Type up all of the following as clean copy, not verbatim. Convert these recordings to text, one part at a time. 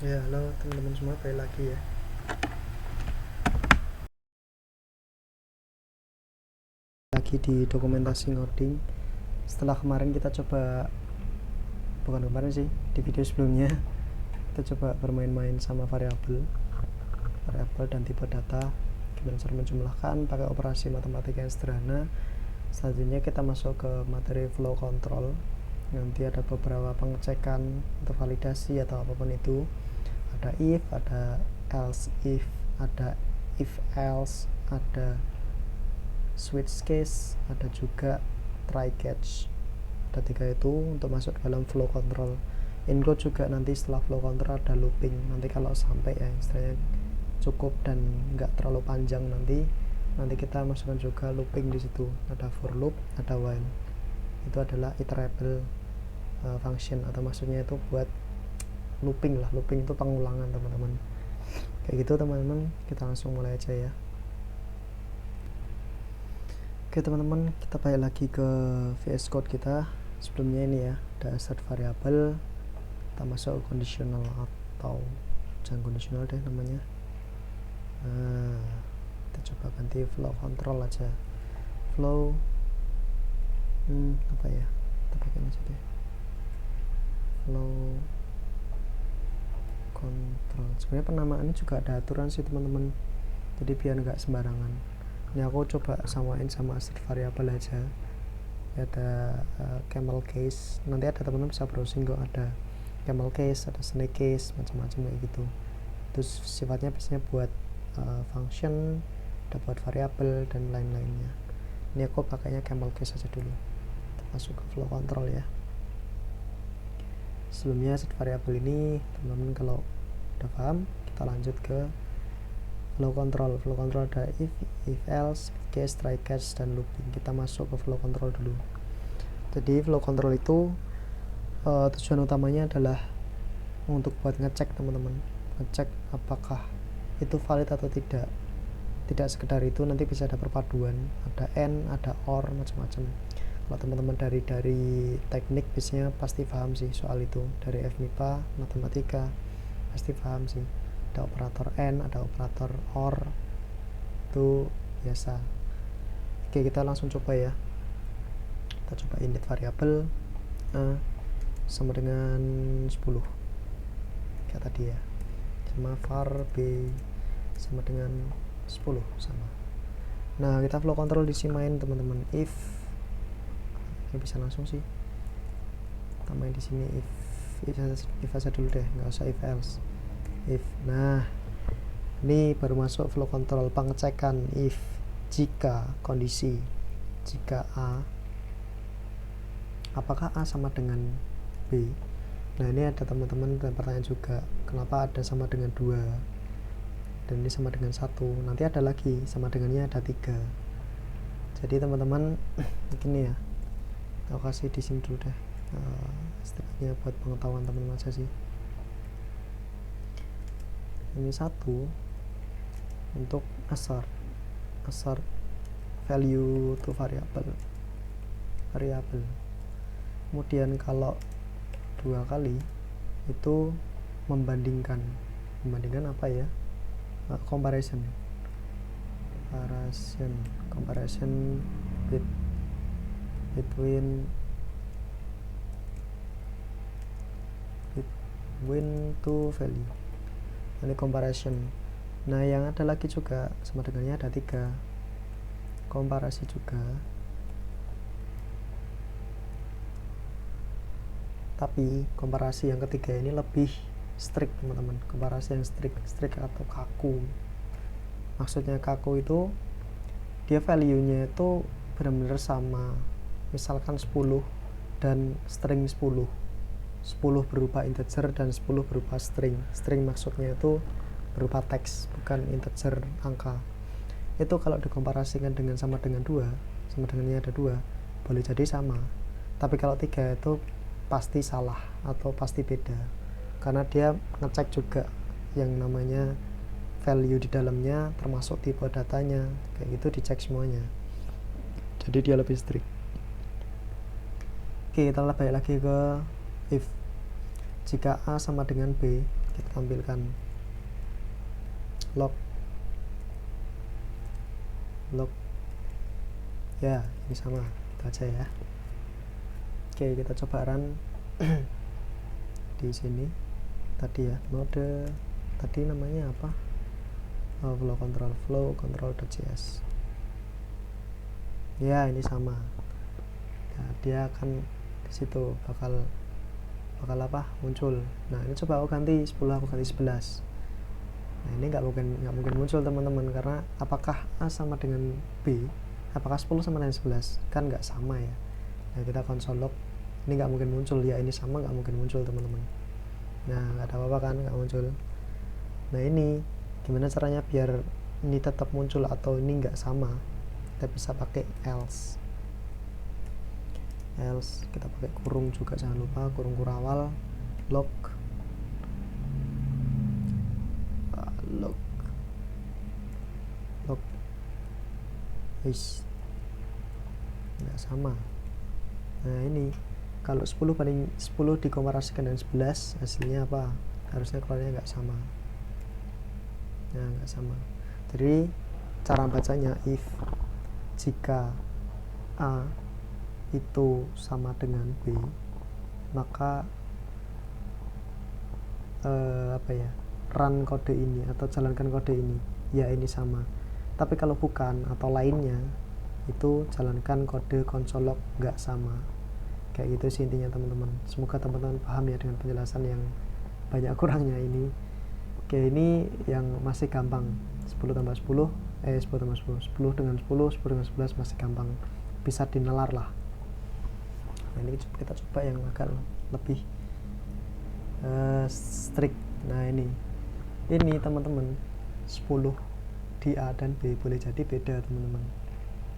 Ya, halo teman-teman semua, balik lagi ya. Lagi di dokumentasi ngoding. Setelah kemarin kita coba, bukan kemarin sih, di video sebelumnya kita coba bermain-main sama variabel dan tipe data, gimana cara menjumlahkan pakai operasi matematika yang sederhana. Selanjutnya kita masuk ke materi flow control. Nanti ada beberapa pengecekan untuk validasi atau apapun itu. Ada if, ada else if, ada if else, ada switch case, ada juga try catch. Ada 3 itu untuk masuk dalam flow control. Include juga nanti setelah flow control ada looping. Nanti kalau sampai ya istilahnya cukup dan nggak terlalu panjang, nanti kita masukkan juga looping di situ. Ada for loop, ada while. Itu adalah iterable function, atau maksudnya itu buat looping lah. Looping itu pengulangan teman-teman. Kayak gitu teman-teman, kita langsung mulai aja ya. Oke teman-teman, kita balik lagi ke VS Code kita. Sebelumnya ini ya, ada set variabel, kita masuk conditional, atau jangan conditional deh namanya. Nah, kita coba ganti flow control aja. Flow apa ya, kita pakai aja deh, flow control. Sebenarnya penamaannya juga ada aturan sih teman-teman, jadi biar nggak sembarangan. Ini aku coba samain sama set variabel aja. Ada camel case, nanti ada teman-teman bisa browsing kok, ada camel case, ada snake case, macam-macam kayak gitu. Terus sifatnya biasanya buat function, ada buat variabel dan lain-lainnya. Ini aku pakainya camel case aja dulu. Kita masuk ke flow control ya. Sebelumnya set variabel ini teman-teman kalau udah paham, kita lanjut ke flow control. Flow control ada if else, case, try catch, dan looping. Kita masuk ke flow control dulu. Jadi flow control itu tujuan utamanya adalah untuk buat ngecek teman-teman, ngecek apakah itu valid atau tidak. Tidak sekedar itu, nanti bisa ada perpaduan, ada and, ada or, macam-macam. Kalau teman-teman dari teknik biasanya pasti paham sih soal itu, dari FMIPA matematika pasti paham sih. Ada operator and, ada operator or, itu biasa. Oke, kita langsung coba ya. Kita coba init variabel a sama dengan 10 kayak tadi ya, sama var b sama dengan 10 sama. Nah, kita flow control di sini main teman-teman. If ini bisa langsung sih, kita main di sini if aja dulu deh, nggak usah if else. If, nah ini baru masuk flow control pengecekan. If, jika kondisi, jika A, apakah A sama dengan B. Nah, ini ada teman-teman dan pertanyaan juga, kenapa ada sama dengan 2 dan ini sama dengan 1. Nanti ada lagi sama dengannya, ada 3. Jadi teman-teman begini ya, aku kasih di sini dulu deh, setidaknya buat pengetahuan teman-teman aja sih. Ini 1 untuk assert value to variable. Kemudian kalau 2 kali itu membandingkan apa ya, comparison between two value. Ini comparison. Nah, yang ada lagi juga sama dengannya ada 3, komparasi juga, tapi komparasi yang ketiga ini lebih strict teman-teman. Komparasi yang strict atau kaku. Maksudnya kaku itu dia value-nya itu benar-benar sama, misalkan 10 dan string 10 berupa integer dan 10 berupa string maksudnya itu berupa teks, bukan integer angka. Itu kalau dikomparasikan dengan sama dengan 2, sama dengannya ada 2, boleh jadi sama. Tapi kalau 3 itu pasti salah atau pasti beda, karena dia ngecek juga yang namanya value di dalamnya, termasuk tipe datanya, kayak gitu dicek semuanya. Jadi dia lebih strict. Oke, kita balik lagi ke if. Jika A sama dengan B, kita tampilkan log ya, ini sama, itu aja ya. Oke, kita coba run di sini tadi ya, node tadi namanya apa, flow control.js ya, ini sama ya, dia akan di situ bakal apa muncul. Nah ini coba aku ganti 10, aku ganti 11. Nah ini nggak mungkin muncul teman-teman, karena apakah A sama dengan B, apakah 10 sama dengan 11, kan nggak sama ya. Nah kita console log, ini nggak mungkin muncul ya, ini sama, nggak mungkin muncul teman-teman. Nah nggak ada apa-apa kan, nggak muncul. Nah ini gimana caranya biar ini tetap muncul atau ini nggak sama? Kita bisa pakai else kita pakai kurung juga, jangan lupa kurung kurawal log is nggak sama. Nah ini kalau 10 banding 10 dikomparasikan dengan 11, hasilnya apa? Harusnya keluarnya nggak sama. Nah nggak sama. Jadi cara bacanya, if jika A itu sama dengan B, maka run kode ini atau jalankan kode ini, ya ini sama. Tapi kalau bukan atau lainnya, itu jalankan kode console log nggak sama. Kayak gitu sih intinya teman-teman. Semoga teman-teman paham ya dengan penjelasan yang banyak kurangnya ini. Oke, ini yang masih gampang, 10 dengan 10 dengan 11 masih gampang, bisa dinalar lah. Nah ini kita coba yang agak lebih strict. Nah ini teman-teman, 10 di A dan B boleh jadi beda teman-teman,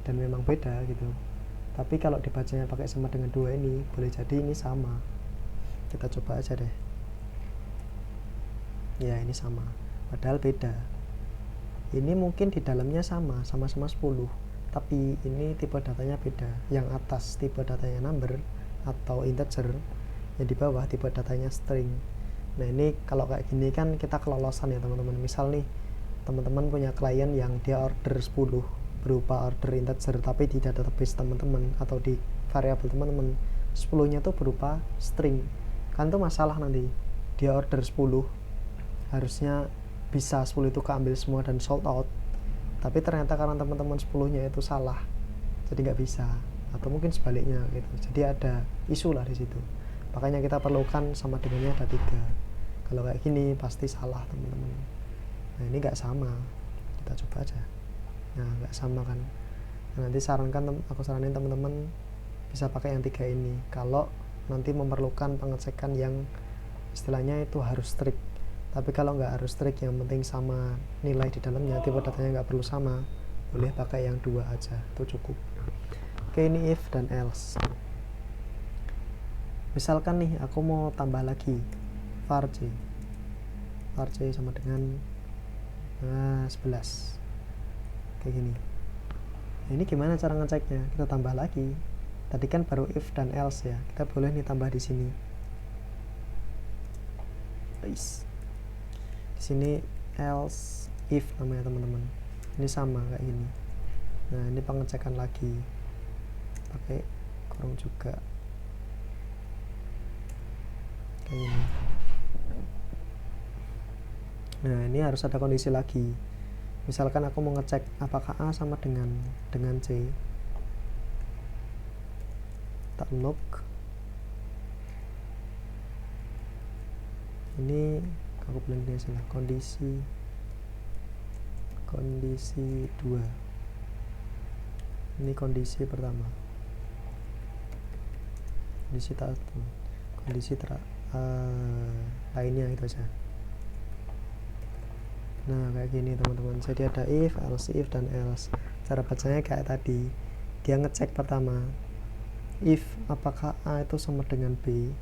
dan memang beda gitu. Tapi kalau dibacanya pakai sama dengan 2 ini, boleh jadi ini sama. Kita coba aja deh. Ya ini sama, padahal beda. Ini mungkin di dalamnya sama-sama 10, tapi ini tipe datanya beda. Yang atas tipe datanya number atau integer, yang di bawah tipe datanya string. Nah ini kalau kayak gini kan kita kelolosan ya teman-teman. Misal nih teman-teman punya klien yang dia order 10 berupa order integer, tapi di database teman-teman atau di variabel teman-teman 10-nya tuh berupa string, kan tuh masalah nanti. Dia order 10, harusnya bisa 10 itu keambil semua dan sold out, tapi ternyata karena teman-teman 10-nya itu salah, jadi nggak bisa, atau mungkin sebaliknya gitu. Jadi ada isu lah di situ. Makanya kita perlukan sama dengannya ada 3. Kalau kayak gini pasti salah teman-teman. Nah ini nggak sama, kita coba aja. Nah nggak sama kan. Nah, nanti aku saranin teman-teman bisa pakai yang 3 ini kalau nanti memerlukan pengecekan yang istilahnya itu harus strict. Tapi kalau nggak harus strict, yang penting sama nilai di dalamnya, tipe datanya nggak perlu sama, boleh pakai yang 2 aja, itu cukup. Oke, ini if dan else. Misalkan nih aku mau tambah lagi var c sama dengan 11 kayak gini. Nah, ini gimana cara ngeceknya? Kita tambah lagi. Tadi kan baru if dan else ya, kita boleh nih tambah di sini. Di sini else if namanya teman-teman. Ini sama kayak gini. Nah ini pengecekan lagi, pakai kurung juga kayak gini. Nah ini harus ada kondisi lagi. Misalkan aku mau ngecek apakah A sama dengan C, tak log. Ini aku bilang ini salah, kondisi 2. Ini kondisi pertama, kondisi lainnya itu aja. Nah kayak gini teman-teman. Jadi ada if, else, if dan else. Cara bacanya kayak tadi, dia ngecek pertama if apakah A itu sama dengan B,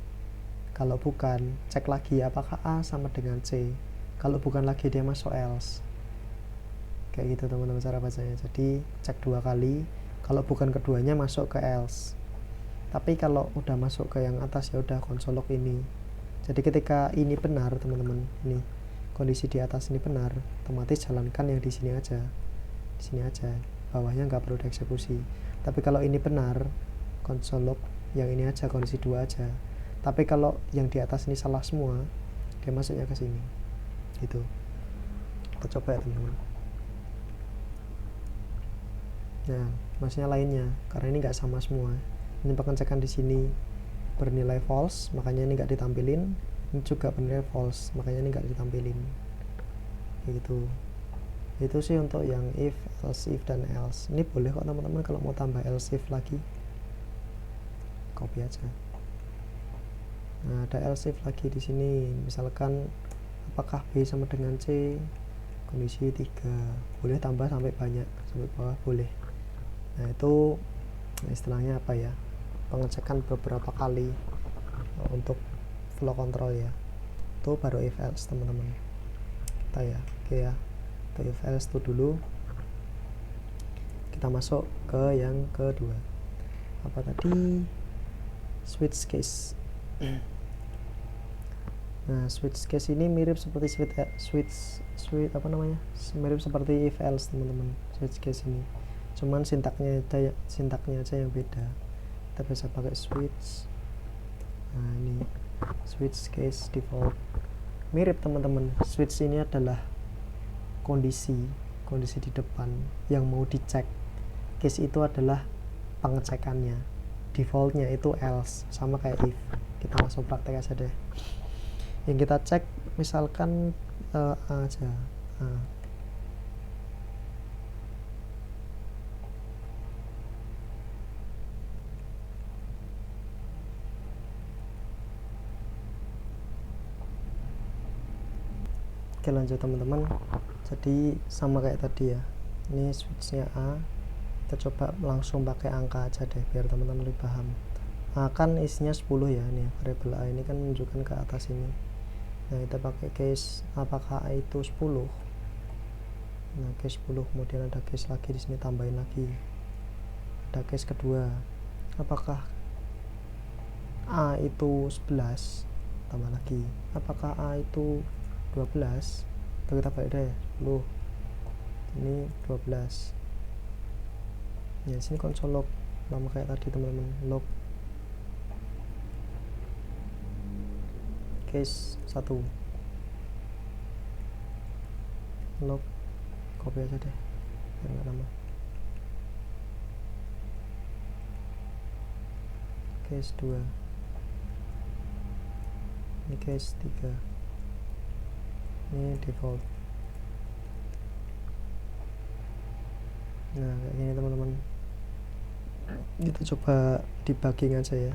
kalau bukan cek lagi apakah A sama dengan C, kalau bukan lagi dia masuk else. Kayak gitu teman-teman cara bacanya. Jadi cek 2 kali, kalau bukan keduanya masuk ke else. Tapi kalau udah masuk ke yang atas ya udah console log ini. Jadi ketika ini benar teman-teman, ini kondisi di atas ini benar, otomatis jalankan yang di sini aja, bawahnya nggak perlu dieksekusi. Tapi kalau ini benar, console log yang ini aja, kondisi 2 aja. Tapi kalau yang di atas ini salah semua, dia masuknya ke sini gitu. Kita coba ya teman-teman. Nah, maksudnya lainnya, karena ini nggak sama semua. Ini pengecekan di sini bernilai false, makanya ini nggak ditampilin. Ini juga bernilai false, makanya ini nggak ditampilin. Gitu. Itu sih untuk yang if, else if, dan else. Ini boleh kok teman-teman kalau mau tambah else if lagi, copy aja. Nah, ada else if lagi di sini. Misalkan apakah B sama dengan C, kondisi 3, boleh tambah sampai banyak, sampai bawah boleh. Nah, itu istilahnya apa ya, pengecekan beberapa kali untuk flow control ya. Itu baru if else teman-teman. Kita ya, oke ya, itu if else itu dulu. Kita masuk ke yang kedua, apa tadi, switch case. Nah, switch case ini mirip seperti apa namanya, mirip seperti if else teman-teman. Switch case ini cuman sintaknya aja yang beda. Kita bisa pakai switch. Nah, ini switch case default, mirip teman-teman. Switch ini adalah kondisi di depan yang mau dicek. Case itu adalah pengecekannya, defaultnya itu else, sama kayak if. Kita langsung praktek aja deh. Yang kita cek misalkan A aja, A. Oke, lanjut teman-teman. Jadi sama kayak tadi ya, ini switchnya A. Kita coba langsung pakai angka aja deh biar teman-teman lebih paham. A kan isinya 10 ya, ini variabel A ini kan menunjukkan ke atas ini. Nah, kita pakai case apakah A itu 10. Nah, case 10, kemudian ada case lagi di sini, tambahin lagi. Ada case kedua, apakah A itu 11, tambah lagi. Apakah A itu 12, atau kita balik deh 10, ini 12. Ya, sini console log sama kayak tadi teman-teman, log case 1, log, copy aja deh biar nggak lama. Case 2, ini case 3, ini default. Nah, kayak gini teman-teman. Kita coba debugging aja ya.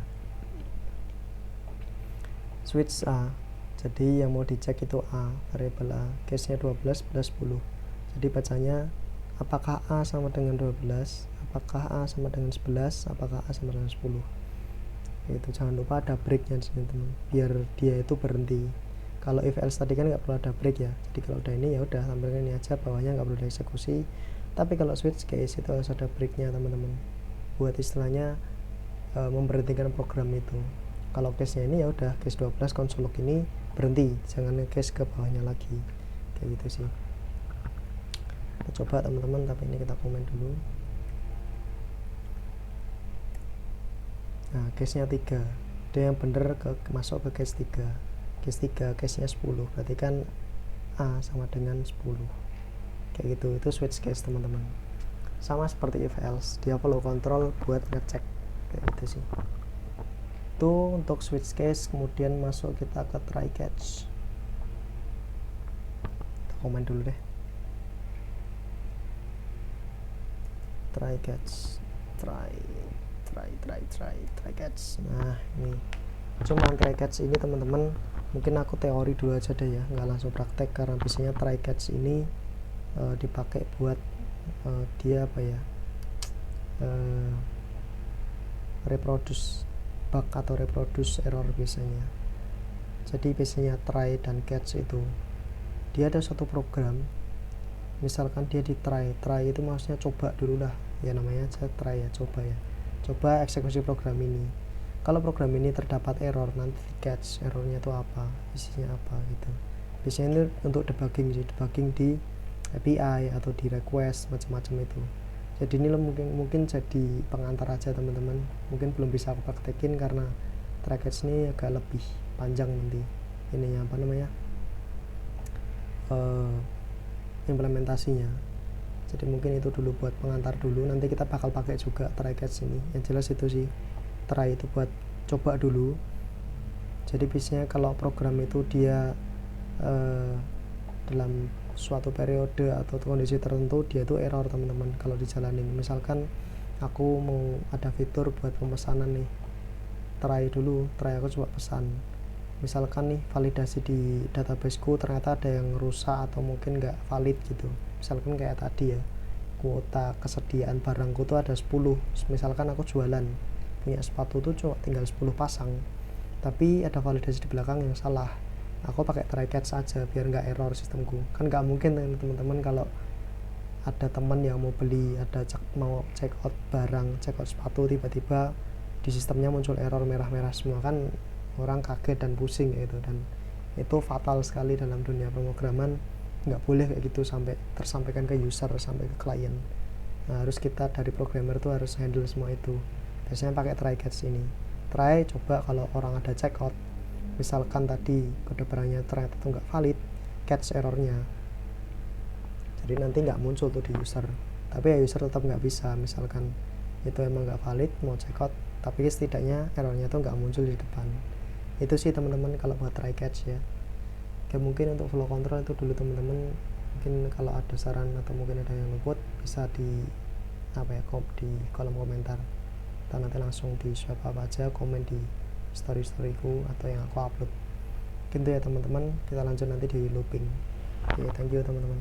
Switch A, jadi yang mau dicek itu A, variabel A, case nya 12 plus 10. Jadi bacanya apakah A sama dengan 12, apakah A sama dengan 11, apakah A sama dengan 10. Itu jangan lupa ada breaknya di sini teman, biar dia itu berhenti. Kalau if else tadi kan nggak perlu ada break ya, jadi kalau udah ini ya udah tampilkan ini aja, bawahnya nggak perlu dieksekusi. Tapi kalau switch case itu harus ada breaknya teman-teman, buat istilahnya memberhentikan program itu. Kalau case nya ini ya udah case 12 console log ini berhenti, jangan case ke bawahnya lagi, kayak gitu sih. Kita coba teman-teman, tapi ini kita komen dulu. Nah, case nya 3, dia yang bener masuk ke case 3. Case 3, case nya 10, berarti kan A sama dengan 10, kayak gitu. Itu switch case teman-teman, sama seperti if else, dia flow control buat ngecek, kayak gitu sih. Itu untuk switch case. Kemudian masuk kita ke try catch. Kita komen dulu deh, try catch, try catch. Nah, ini cuma try catch ini teman-teman, mungkin aku teori dulu aja deh ya, nggak langsung praktek, karena biasanya try catch ini dipakai buat dia apa ya, reproduce bug atau reproduce error biasanya. Jadi biasanya try dan catch itu dia ada satu program, misalkan dia di try itu maksudnya coba dulu lah ya, namanya aja try ya, coba eksekusi program ini. kalau program ini terdapat error, nanti di catch errornya itu apa, isinya apa gitu. Biasanya itu untuk debugging sih, debugging di API atau di request macam-macam itu. Jadi ini mungkin jadi pengantar aja teman-teman, mungkin belum bisa aku praktekin karena try catch ini agak lebih panjang nanti ini apa namanya implementasinya. Jadi mungkin itu dulu buat pengantar dulu, nanti kita bakal pakai juga try catch ini. Yang jelas itu sih, try itu buat coba dulu. Jadi biasanya kalau program itu dia dalam suatu periode atau kondisi tertentu dia itu error teman-teman kalau dijalanin. Misalkan aku mau ada fitur buat pemesanan nih, try aku coba pesan. Misalkan nih validasi di databaseku ternyata ada yang rusak atau mungkin nggak valid gitu. Misalkan kayak tadi ya, kuota kesediaan barangku tuh ada 10. Misalkan aku jualan punya sepatu tuh cuma tinggal 10 pasang, tapi ada validasi di belakang yang salah. Aku pakai try catch aja biar nggak error sistemku. Kan nggak mungkin teman-teman kalau ada teman yang mau beli, mau check out barang, check out sepatu, tiba-tiba di sistemnya muncul error merah-merah semua, kan orang kaget dan pusing gitu, dan itu fatal sekali dalam dunia pemrograman. Nggak boleh kayak gitu sampai tersampaikan ke user, sampai ke klien. Nah, harus kita dari programmer tuh harus handle semua itu. Biasanya pakai try catch ini. Try coba kalau orang ada check out, misalkan tadi kode barangnya ternyata tuh nggak valid, catch errornya. Jadi nanti nggak muncul tuh di user, tapi ya user tetap nggak bisa. Misalkan itu emang nggak valid, mau check out, tapi setidaknya errornya tuh nggak muncul di depan. Itu sih teman-teman kalau buat try catch ya. Oke, mungkin untuk flow control itu dulu teman-teman. Mungkin kalau ada saran atau mungkin ada yang luput bisa di di kolom komentar, atau nanti langsung di swap apa aja, komen di storyku atau yang aku upload gitu ya teman-teman. Kita lanjut nanti di looping. Oke, thank you teman-teman.